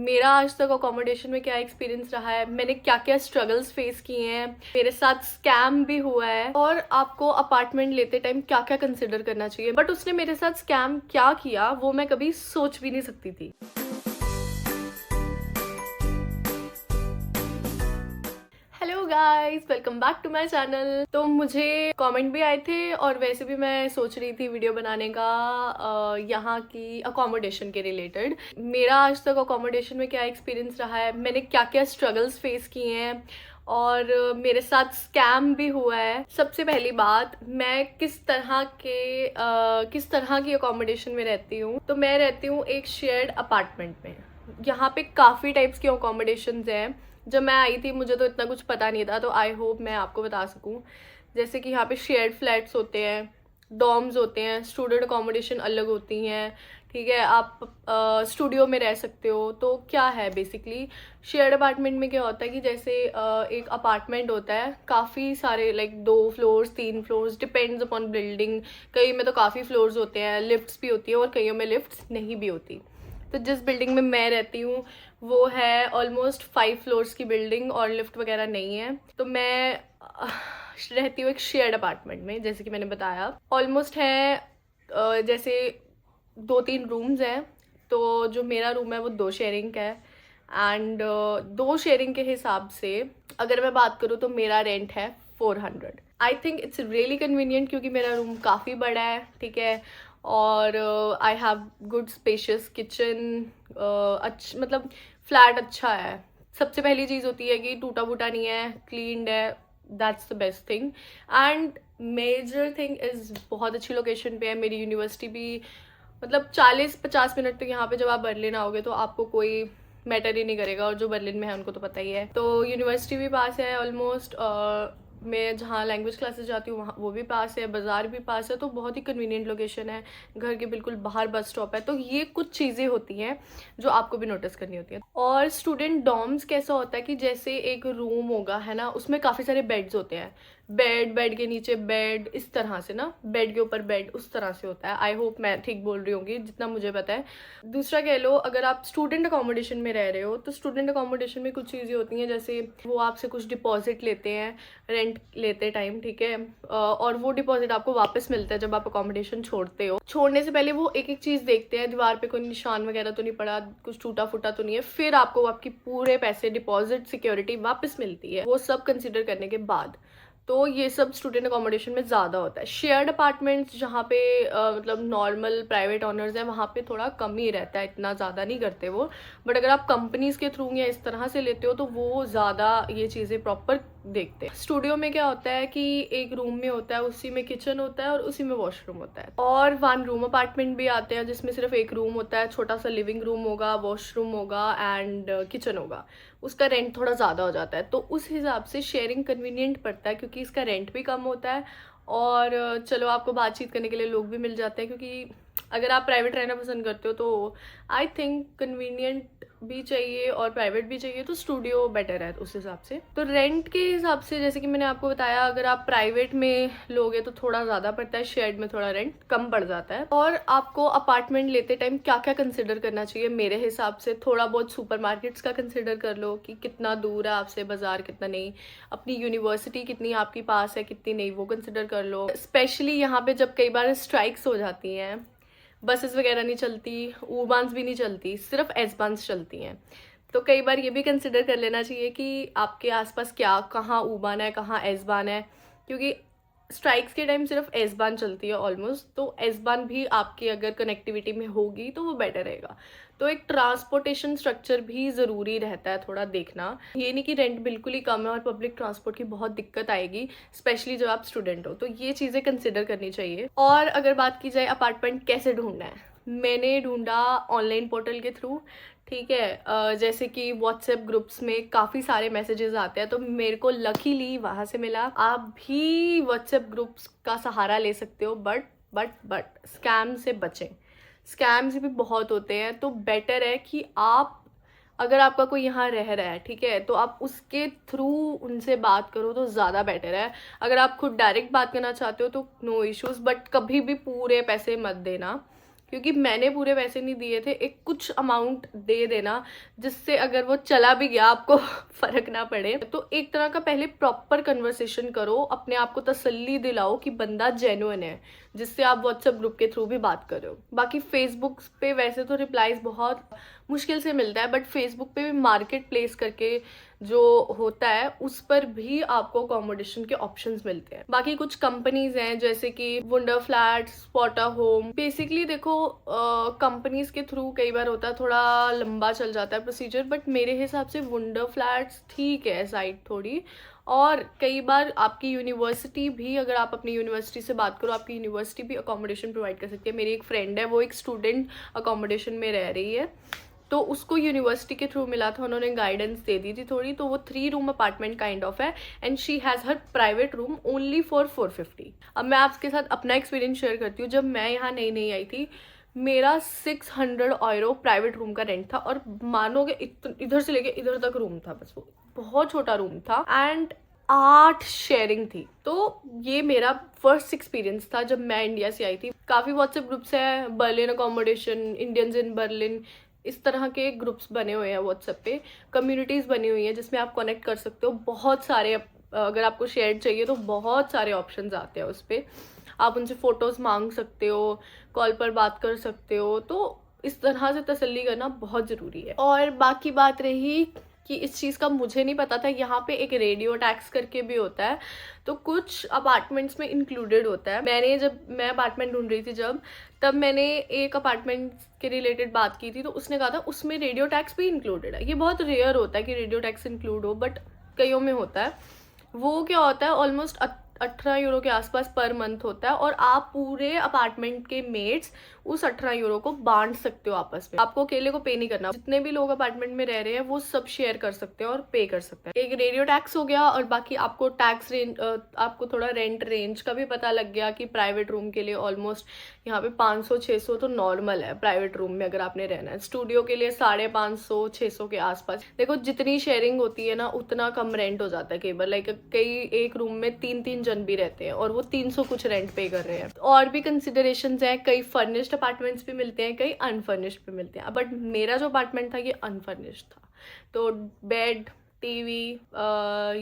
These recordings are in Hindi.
मेरा आज तक अकोमोडेशन में क्या एक्सपीरियंस रहा है, मैंने क्या क्या स्ट्रगल्स फेस किए हैं, मेरे साथ स्कैम भी हुआ है और आपको अपार्टमेंट लेते टाइम क्या क्या कंसिडर करना चाहिए। बट उसने मेरे साथ स्कैम क्या किया वो मैं कभी सोच भी नहीं सकती थी। Hello guys, welcome back to my channel. तो मुझे कमेंट भी आए थे और वैसे भी मैं सोच रही थी वीडियो बनाने का यहाँ की अकोमोडेशन के रिलेटेड। मेरा आज तक अकोमोडेशन में क्या एक्सपीरियंस रहा है, मैंने क्या क्या स्ट्रगल्स फेस किए हैं और मेरे साथ स्कैम भी हुआ है। सबसे पहली बात, मैं किस तरह की अकोमोडेशन में रहती हूँ। तो मैं रहती हूँ एक शेयर्ड अपार्टमेंट में। यहाँ पे काफ़ी टाइप्स की अकोमोडेशंस हैं। जब मैं आई थी मुझे तो इतना कुछ पता नहीं था, तो आई होप मैं आपको बता सकूं। जैसे कि यहाँ पे शेयर्ड फ्लैट्स होते हैं, डॉर्म्स होते हैं, स्टूडेंट अकोमोडेशन अलग होती हैं। ठीक है, आप स्टूडियो में रह सकते हो। तो क्या है बेसिकली शेयर्ड अपार्टमेंट में क्या होता है कि जैसे एक अपार्टमेंट होता है, काफ़ी सारे like 2 floors 3 floors, depends upon building. कई में तो काफ़ी फ्लोर्स होते हैं, लिफ्ट्स भी होती है और कईयों में लिफ्ट्स नहीं भी होती। तो जिस बिल्डिंग में मैं रहती हूँ वो है ऑलमोस्ट 5 फ्लोर्स की बिल्डिंग और लिफ्ट वगैरह नहीं है। तो मैं रहती हूँ एक शेयर्ड अपार्टमेंट में, जैसे कि मैंने बताया। ऑलमोस्ट है जैसे 2-3 रूम्स हैं। तो जो मेरा रूम है वो 2 शेयरिंग का है एंड 2 शेयरिंग के हिसाब से अगर मैं बात करूँ तो मेरा रेंट है 400। I think it's really convenient क्योंकि मेरा रूम काफ़ी बड़ा है। ठीक है, और I have good spacious kitchen. मतलब फ्लैट अच्छा है। सबसे पहली चीज़ होती है कि टूटा फूटा नहीं है, क्लीन्ड है। That's the best thing. And major thing is बहुत अच्छी लोकेशन पे है। मेरी यूनिवर्सिटी भी मतलब 40-50 मिनट तक यहाँ पे जब आप बर्लिन आओगे तो आपको कोई मैटर ही नहीं करेगा, और जो बर्लिन में है उनको तो पता ही है। तो यूनिवर्सिटी भी पास है ऑलमोस्ट। मैं जहाँ लैंग्वेज क्लासेस जाती हूँ वहाँ वो भी पास है, बाज़ार भी पास है। तो बहुत ही कन्वीनियंट लोकेशन है। घर के बिल्कुल बाहर बस स्टॉप है। तो ये कुछ चीज़ें होती हैं जो आपको भी नोटिस करनी होती है। और स्टूडेंट डॉर्म्स कैसा होता है कि जैसे एक रूम होगा है ना, उसमें काफ़ी सारे बेड्स होते हैं। बेड के नीचे बेड, इस तरह से ना, बेड के ऊपर बेड, उस तरह से होता है। आई होप मैं ठीक बोल रही होंगी जितना मुझे पता है। दूसरा कह लो, अगर आप स्टूडेंट अकोमोडेशन में रह रहे हो तो स्टूडेंट अकोमोडेशन में कुछ चीज़ें होती हैं, जैसे वो आपसे कुछ डिपॉजिट लेते हैं रेंट लेते टाइम। ठीक है, और वो डिपॉजिट आपको वापस मिलता है जब आप अकोमोडेशन छोड़ते हो। छोड़ने से पहले वो एक एक चीज़ देखते हैं, दीवार पे कोई निशान वगैरह तो नहीं पड़ा, कुछ टूटा फूटा तो नहीं है। फिर आपको आपकी पूरे पैसे डिपॉजिट सिक्योरिटी वापस मिलती है। वो सब कंसिडर करने के बाद तो ये सब स्टूडेंट अकोमोडेशन में ज़्यादा होता है। शेयर्ड अपार्टमेंट्स जहाँ पे मतलब नॉर्मल प्राइवेट ऑनर्स हैं वहाँ पे थोड़ा कम ही रहता है, इतना ज़्यादा नहीं करते वो। बट अगर आप कंपनीज के थ्रू या इस तरह से लेते हो तो वो ज़्यादा ये चीज़ें प्रॉपर देखते हैं। स्टूडियो में क्या होता है कि एक रूम में होता है, उसी में किचन होता है और उसी में वॉशरूम होता है। और 1 रूम अपार्टमेंट भी आते हैं जिसमें सिर्फ एक रूम होता है, छोटा सा लिविंग रूम होगा, वॉशरूम होगा एंड किचन होगा। उसका रेंट थोड़ा ज़्यादा हो जाता है। तो उस हिसाब से शेयरिंग कन्वीनियंट पड़ता है क्योंकि इसका रेंट भी कम होता है और चलो आपको बातचीत करने के लिए लोग भी मिल जाते हैं। क्योंकि अगर आप प्राइवेट रहना पसंद करते हो तो आई थिंक कन्वीनियंट भी चाहिए और प्राइवेट भी चाहिए, तो स्टूडियो बेटर है उस हिसाब से। तो रेंट के हिसाब से जैसे कि मैंने आपको बताया, अगर आप प्राइवेट में लोगे तो थोड़ा ज़्यादा पड़ता है, शेयर्ड में थोड़ा रेंट कम पड़ जाता है। और आपको अपार्टमेंट लेते टाइम क्या क्या कंसिडर करना चाहिए मेरे हिसाब से, थोड़ा बहुत सुपरमार्केट्स का कंसिडर कर लो कि कितना दूर है आपसे बाजार, कितना नहीं। अपनी यूनिवर्सिटी कितनी आपके पास है, कितनी नहीं, वो कंसिडर कर लो। स्पेशली यहाँ पे जब कई बार स्ट्राइक्स हो जाती हैं, बसेस वगैरह नहीं चलती, ऊ-बान्स भी नहीं चलती, सिर्फ एस-बान्स चलती हैं। तो कई बार ये भी कंसिडर कर लेना चाहिए कि आपके आसपास क्या, कहाँ ऊ-बान है, कहाँ एस-बान है। क्योंकि स्ट्राइक्स के टाइम सिर्फ एस-बान चलती है ऑलमोस्ट। तो एस-बान भी आपकी अगर कनेक्टिविटी में होगी तो वो बेटर रहेगा। तो एक ट्रांसपोर्टेशन स्ट्रक्चर भी ज़रूरी रहता है थोड़ा देखना। ये नहीं कि रेंट बिल्कुल ही कम है और पब्लिक ट्रांसपोर्ट की बहुत दिक्कत आएगी, स्पेशली जब आप स्टूडेंट हो। तो ये चीज़ें कंसिडर करनी चाहिए। और अगर बात की जाए अपार्टमेंट कैसे ढूंढना है, मैंने ढूंढा ऑनलाइन पोर्टल के थ्रू। ठीक है, जैसे कि व्हाट्सएप ग्रुप्स में काफ़ी सारे मैसेजेस आते हैं, तो मेरे को लकीली वहाँ से मिला। आप भी व्हाट्सएप ग्रुप्स का सहारा ले सकते हो, बट स्कैम से बचें। स्कैम्स भी बहुत होते हैं। तो बेटर है कि आप, अगर आपका कोई यहाँ रह रहा है, ठीक है, तो आप उसके थ्रू उनसे बात करो तो ज़्यादा बेटर है। अगर आप खुद डायरेक्ट बात करना चाहते हो तो नो इश्यूज़, बट कभी भी पूरे पैसे मत देना। क्योंकि मैंने पूरे पैसे नहीं दिए थे, एक कुछ अमाउंट दे देना जिससे अगर वो चला भी गया आपको फर्क ना पड़े। तो एक तरह का पहले प्रॉपर कन्वर्सेशन करो, अपने आप को तसल्ली दिलाओ कि बंदा जेन्युइन है, जिससे आप व्हाट्सएप ग्रुप के थ्रू भी बात कर रहे हो। बाकी फेसबुक पे वैसे तो रिप्लाईज बहुत मुश्किल से मिलता है, बट फेसबुक पे भी मार्केट प्लेस करके जो होता है उस पर भी आपको अकोमोडेशन के ऑप्शंस मिलते हैं। बाकी कुछ कंपनीज हैं जैसे कि वंडर फ्लैट, स्पॉटा होम। बेसिकली देखो कंपनीज के थ्रू कई बार होता है थोड़ा लंबा चल जाता है प्रोसीजर, बट मेरे हिसाब से वंडर फ्लैट्स ठीक है साइट थोड़ी। और कई बार आपकी यूनिवर्सिटी भी, अगर आप अपनी यूनिवर्सिटी से बात करो, आपकी यूनिवर्सिटी भी अकोमोडेशन प्रोवाइड कर सकती है। मेरी एक फ्रेंड है, वो एक स्टूडेंट अकोमोडेशन में रह रही है, तो उसको यूनिवर्सिटी के थ्रू मिला था, उन्होंने गाइडेंस दे दी थी थोड़ी। तो वो 3 रूम अपार्टमेंट काइंड ऑफ है and she has her private room only for 450। अब मैं आपके साथ अपना एक्सपीरियंस शेयर करती हूँ। जब मैं यहाँ नई नई आई थी, मेरा 600 € प्राइवेट रूम का रेंट था, और मानोगे इधर से लेके इधर तक रूम था, बस वो बहुत छोटा रूम था एंड 8 शेयरिंग थी। तो ये मेरा फर्स्ट एक्सपीरियंस था जब मैं इंडिया से आई थी। काफ़ी व्हाट्सएप ग्रुप्स हैं, Berlin accommodation, Indians in Berlin, इस तरह के ग्रुप्स बने हुए हैं व्हाट्सएप पे, कम्युनिटीज़ बनी हुई हैं जिसमें आप कनेक्ट कर सकते हो। बहुत सारे, अगर आपको शेयर चाहिए तो बहुत सारे ऑप्शंस आते हैं उस पर। आप उनसे फ़ोटोज़ मांग सकते हो, कॉल पर बात कर सकते हो। तो इस तरह से तसल्ली करना बहुत ज़रूरी है। और बाकी बात रही कि इस चीज़ का मुझे नहीं पता था, यहाँ पे एक रेडियो टैक्स करके भी होता है, तो कुछ अपार्टमेंट्स में इंक्लूडेड होता है। जब मैं अपार्टमेंट ढूंढ रही थी तब मैंने एक अपार्टमेंट के रिलेटेड बात की थी, तो उसने कहा था उसमें रेडियो टैक्स भी इंक्लूडेड है। ये बहुत रेयर होता है कि रेडियो टैक्स इंक्लूड हो, बट कईयों में होता है। वो क्या होता है, ऑलमोस्ट 18 € के आसपास पर मंथ होता है, और आप पूरे अपार्टमेंट के मेट्स उस 18 € को बांट सकते हो आपस में। आपको अकेले को पे नहीं करना, जितने भी लोग अपार्टमेंट में रह रहे हैं वो सब शेयर कर सकते हैं और पे कर सकते हैं। एक रेडियो टैक्स हो गया, और बाकी आपको टैक्स रेंज, आपको थोड़ा रेंट रेंज का भी पता लग गया कि प्राइवेट रूम के लिए ऑलमोस्ट यहाँ पे 500-600 तो नॉर्मल है प्राइवेट रूम में अगर आपने रहना है। स्टूडियो के लिए 550-600 के आसपास। देखो जितनी शेयरिंग होती है ना उतना कम रेंट हो जाता है कई बार। लाइक कई एक रूम में 3-3 जन भी रहते हैं और वो 300 कुछ रेंट पे कर रहे हैं। और भी कंसिडरेशंस हैं, कई फर्निश्ड अपार्टमेंट्स भी मिलते हैं, कई अनफर्निश्ड भी मिलते हैं। बट मेरा जो अपार्टमेंट था ये अनफर्निश्ड था, तो बेड, टीवी,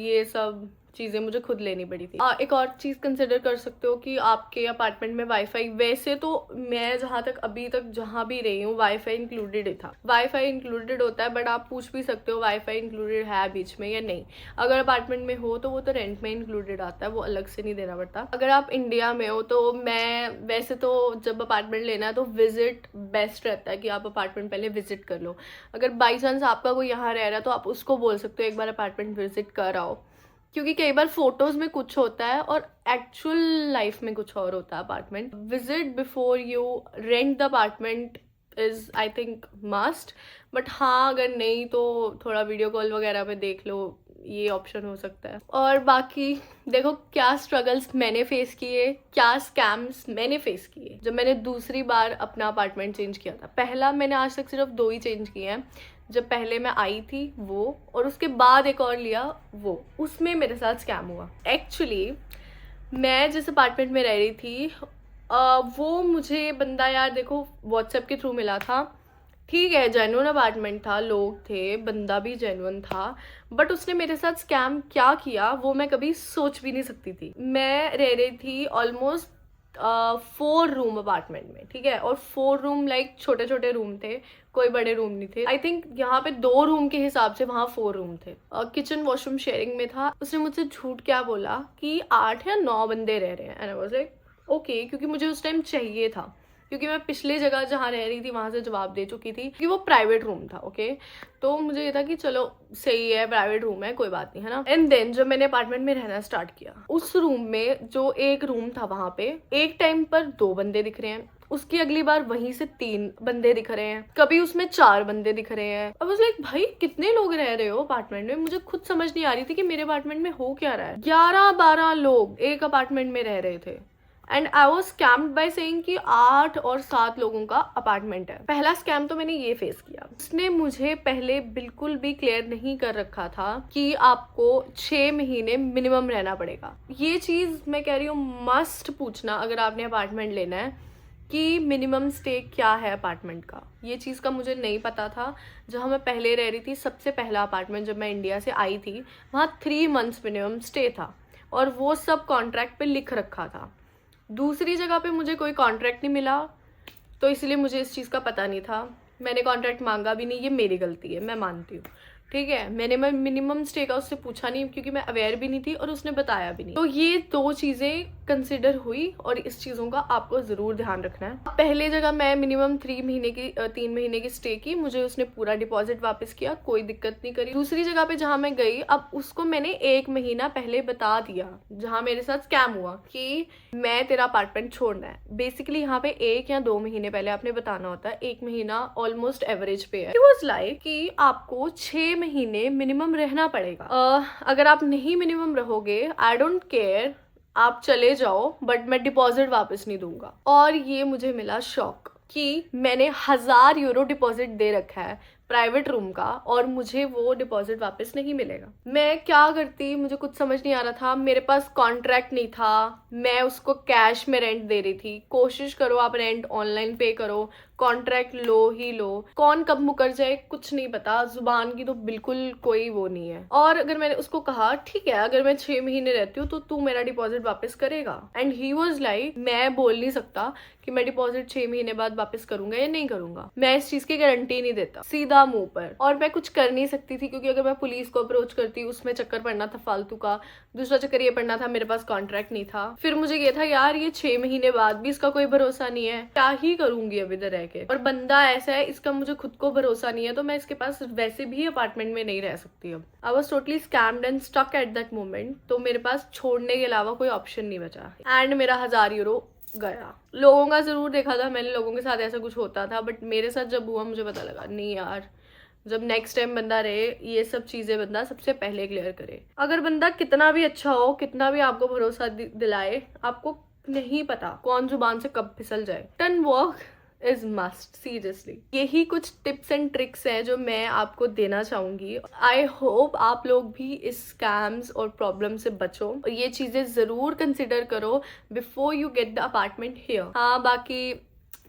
ये सब चीज़ें मुझे खुद लेनी पड़ी थी। एक और चीज़ कंसिडर कर सकते हो कि आपके अपार्टमेंट में वाईफाई, वैसे तो मैं जहाँ तक अभी तक जहाँ भी रही हूँ वाईफाई इंक्लूडेड ही था। वाईफाई इंक्लूडेड होता है, बट आप पूछ भी सकते हो वाईफाई इंक्लूडेड है बीच में या नहीं। अगर अपार्टमेंट में हो तो वो तो रेंट में इंक्लूडेड आता है, वो अलग से नहीं देना पड़ता। अगर आप इंडिया में हो तो मैं वैसे तो जब अपार्टमेंट लेना है तो विजिट बेस्ट रहता है कि आप अपार्टमेंट पहले विजिट कर लो। अगर बाई चांस आपका कोई यहाँ रह रहा है तो आप उसको बोल सकते हो एक बार अपार्टमेंट विजिट कर आओ, क्योंकि कई बार फोटोज में कुछ होता है और एक्चुअल लाइफ में कुछ और होता है apartment. Visit before you rent the apartment is I think must. But हाँ, अगर नहीं तो थोड़ा वीडियो कॉल वगैरह पे देख लो, ये ऑप्शन हो सकता है। और बाकी देखो क्या स्ट्रगल्स मैंने फेस किए, क्या स्कैम्स मैंने फेस किए जब मैंने दूसरी बार अपना अपार्टमेंट चेंज किया था। पहला मैंने आज तक सिर्फ 2 ही चेंज किए हैं। जब पहले मैं आई थी वो, और उसके बाद एक और लिया वो, उसमें मेरे साथ स्कैम हुआ। एक्चुअली मैं जिस अपार्टमेंट में रह रही थी वो मुझे बंदा, यार देखो व्हाट्सएप के थ्रू मिला था, ठीक है जेन्युइन अपार्टमेंट था, लोग थे, बंदा भी जेन्युइन था, बट उसने मेरे साथ स्कैम क्या किया वो मैं कभी सोच भी नहीं सकती थी। मैं रह रही थी ऑलमोस्ट 4 रूम अपार्टमेंट में, ठीक है, और 4 रूम लाइक छोटे छोटे रूम थे, कोई बड़े रूम नहीं थे। आई थिंक यहाँ पे 2 रूम के हिसाब से वहाँ 4 रूम थे। किचन वॉशरूम शेयरिंग में था। उसने मुझसे झूठ क्या बोला कि 8 या 9 बंदे रह रहे हैं, and I was like okay, क्योंकि मुझे उस टाइम चाहिए था, क्योंकि मैं पिछले जगह जहाँ रह रही थी वहाँ से जवाब दे चुकी थी कि वो प्राइवेट रूम था। ओके, तो मुझे ये था कि चलो सही है, प्राइवेट रूम है, कोई बात नहीं, है ना। एंड देन जब मैंने अपार्टमेंट में रहना स्टार्ट किया, उस रूम में जो एक रूम था वहाँ पे एक टाइम पर 2 बंदे दिख रहे हैं, उसकी अगली बार वहीं से 3 बंदे दिख रहे हैं, कभी उसमें 4 बंदे दिख रहे हैं। अब उस लाइक भाई कितने लोग रह रहे हो अपार्टमेंट में? मुझे खुद समझ नहीं आ रही थी कि मेरे अपार्टमेंट में हो क्या रहा है। 11-12 लोग एक अपार्टमेंट में रह रहे थे and I was scammed by saying कि 8 और 7 लोगों का अपार्टमेंट है। पहला स्कैम तो मैंने ये फेस किया। उसने मुझे पहले बिल्कुल भी क्लियर नहीं कर रखा था कि आपको 6 महीने मिनिमम रहना पड़ेगा। ये चीज मैं कह रही हूँ मस्ट पूछना अगर आपने अपार्टमेंट लेना है कि मिनिमम स्टे क्या है अपार्टमेंट का। ये चीज़ का मुझे नहीं पता था। जहाँ मैं पहले रह रही थी, सबसे पहला अपार्टमेंट जब मैं इंडिया से आई थी, वहाँ 3 मंथ्स मिनिमम स्टे था और वो सब कॉन्ट्रैक्ट पे लिख रखा था। दूसरी जगह पे मुझे कोई कॉन्ट्रैक्ट नहीं मिला, तो इसलिए मुझे इस चीज़ का पता नहीं था। मैंने कॉन्ट्रैक्ट मांगा भी नहीं, ये मेरी गलती है, मैं मानती हूँ, ठीक है। मैंने मिनिमम स्टे का उससे पूछा नहीं क्योंकि मैं अवेयर भी नहीं थी और उसने बताया भी नहीं। तो ये 2 चीज़ें कंसिडर हुई और इस चीज़ों का आपको ज़रूर ध्यान रखना है। पहले जगह मैं मिनिमम 3 महीने की स्टे की, मुझे उसने पूरा डिपॉजिट वापस किया, कोई दिक्कत नहीं करी। दूसरी जगह पे जहाँ मैं गई, अब उसको मैंने 1 महीना पहले बता दिया, जहाँ मेरे साथ स्कैम हुआ कि मैं तेरा अपार्टमेंट छोड़ना है। बेसिकली यहाँ पे 1 या 2 महीने पहले आपने बताना होता है। 1 महीना ऑलमोस्ट एवरेज पे है। इट वाज लाइक कि आपको 6 महीने मिनिमम रहना पड़ेगा। अगर आप नहीं मिनिमम रहोगे, आई डोंट केयर, आप चले जाओ, बट मैं डिपॉजिट वापस नहीं दूंगा। और ये मुझे मिला शॉक कि मैंने 1000 यूरो डिपॉजिट दे रखा है प्राइवेट रूम का और मुझे वो डिपॉजिट वापस नहीं मिलेगा। मैं क्या करती, मुझे कुछ समझ नहीं आ रहा था। मेरे पास कॉन्ट्रैक्ट नहीं था, मैं उसको कैश में रेंट दे रही थी। कोशिश करो आप रेंट ऑनलाइन पे करो, कॉन्ट्रैक्ट लो ही लो। कौन कब मुकर जाए कुछ नहीं पता, जुबान की तो बिल्कुल कोई वो नहीं है। और अगर मैंने उसको कहा ठीक है, अगर मैं 6 महीने रहती हूँ तो तू मेरा डिपॉजिट वापस करेगा, एंड ही वाज लाइक मैं बोल नहीं सकता कि मैं डिपॉजिट 6 महीने बाद वापस करूंगा या नहीं करूंगा, मैं इस चीज की गारंटी नहीं देता, सीधा मुंह पर। और मैं कुछ कर नहीं सकती थी क्योंकि अगर मैं पुलिस को अप्रोच करती, उसमें चक्कर पड़ना था फालतू का। दूसरा चक्कर ये पड़ना था, मेरे पास कॉन्ट्रैक्ट नहीं था। फिर मुझे ये था यार ये 6 महीने बाद भी इसका कोई भरोसा नहीं है, क्या ही करूंगी अब इधर रह के। और बंदा ऐसा है, इसका मुझे खुद को भरोसा नहीं है, तो मैं इसके पास वैसे भी अपार्टमेंट में नहीं रह सकती अब। I was totally scammed and stuck at that moment. तो मेरे पास छोड़ने के अलावा कोई ऑप्शन नहीं बचा एंड मेरा 1000 यूरो गया। लोगों का जरूर देखा था मैंने, लोगों के साथ ऐसा कुछ होता था, बट मेरे साथ जब हुआ मुझे पता लगा नहीं यार, जब नेक्स्ट टाइम बंदा रहे ये सब चीजें बंदा सबसे पहले क्लियर करे। अगर बंदा कितना भी अच्छा हो, कितना भी आपको भरोसा दिलाए, आपको नहीं पता कौन जुबान से कब फिसल जाए। Turn work is must, seriously. यही कुछ टिप्स एंड ट्रिक्स हैं जो मैं आपको देना चाहूंगी। आई होप आप लोग भी इस स्कैम्स और प्रॉब्लम से बचो और ये चीजें जरूर कंसिडर करो before you get the apartment here. हाँ, बाकी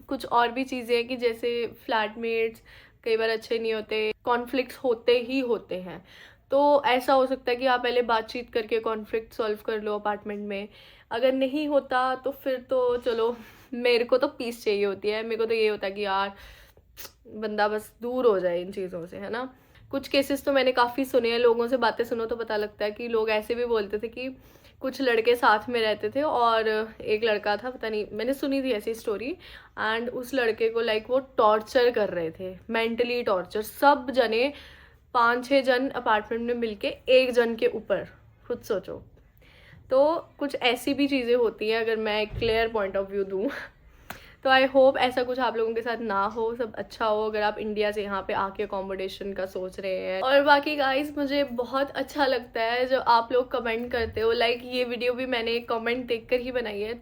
कुछ और भी चीजें कि जैसे फ्लैटमेट्स कई बार अच्छे नहीं होते, कॉन्फ्लिक्ट्स होते ही होते हैं। तो ऐसा हो सकता है कि आप पहले बातचीत करके कॉन्फ्लिक्ट सॉल्व कर लो अपार्टमेंट में। अगर नहीं होता तो फिर तो चलो, मेरे को तो पीस चाहिए होती है। मेरे को तो ये होता है कि यार बंदा बस दूर हो जाए इन चीज़ों से, है ना। कुछ केसेस तो मैंने काफ़ी सुने हैं, लोगों से बातें सुनो तो पता लगता है कि लोग ऐसे भी बोलते थे कि कुछ लड़के साथ में रहते थे और एक लड़का था, पता नहीं, मैंने सुनी थी ऐसी स्टोरी, एंड उस लड़के को लाइक वो टॉर्चर कर रहे थे, मेंटली टॉर्चर। सब जने 5-6 जन अपार्टमेंट में मिलके एक जन के ऊपर, खुद सोचो। तो कुछ ऐसी भी चीज़ें होती हैं, अगर मैं एक क्लियर पॉइंट ऑफ व्यू दूँ। तो आई होप ऐसा कुछ आप लोगों के साथ ना हो, सब अच्छा हो अगर आप इंडिया से यहाँ पे आके अकोमोडेशन का सोच रहे हैं। और बाकी गाइस, मुझे बहुत अच्छा लगता है जब आप लोग कमेंट करते हो। लाइक ये वीडियो भी मैंने एक कमेंट देखकर ही बनाई है,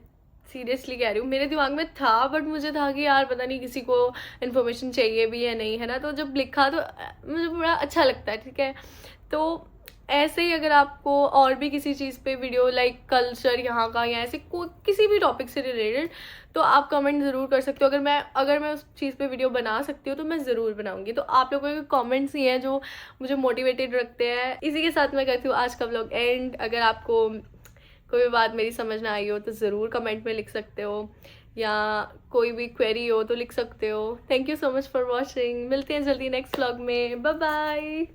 सीरियसली कह रही हूँ। मेरे दिमाग में था बट मुझे था कि यार पता नहीं किसी को इन्फॉर्मेशन चाहिए भी या नहीं, है ना। तो जब लिखा तो मुझे बड़ा अच्छा लगता है, ठीक है। तो ऐसे ही अगर आपको और भी किसी चीज़ पे वीडियो, लाइक कल्चर यहाँ का या ऐसे किसी भी टॉपिक से रिलेटेड, तो आप कमेंट ज़रूर कर सकते हो। अगर मैं उस चीज़ पे वीडियो बना सकती हूँ तो मैं ज़रूर बनाऊंगी। तो आप लोगों के कमेंट्स ही हैं जो मुझे मोटिवेटेड रखते हैं। इसी के साथ मैं करती हूँ आज का व्लॉग एंड। अगर आपको कोई भी बात मेरी समझ ना आई हो तो ज़रूर कमेंट में लिख सकते हो, या कोई भी क्वेरी हो तो लिख सकते हो। Thank you so much for watching. मिलते हैं जल्दी नेक्स्ट व्लॉग में। Bye bye.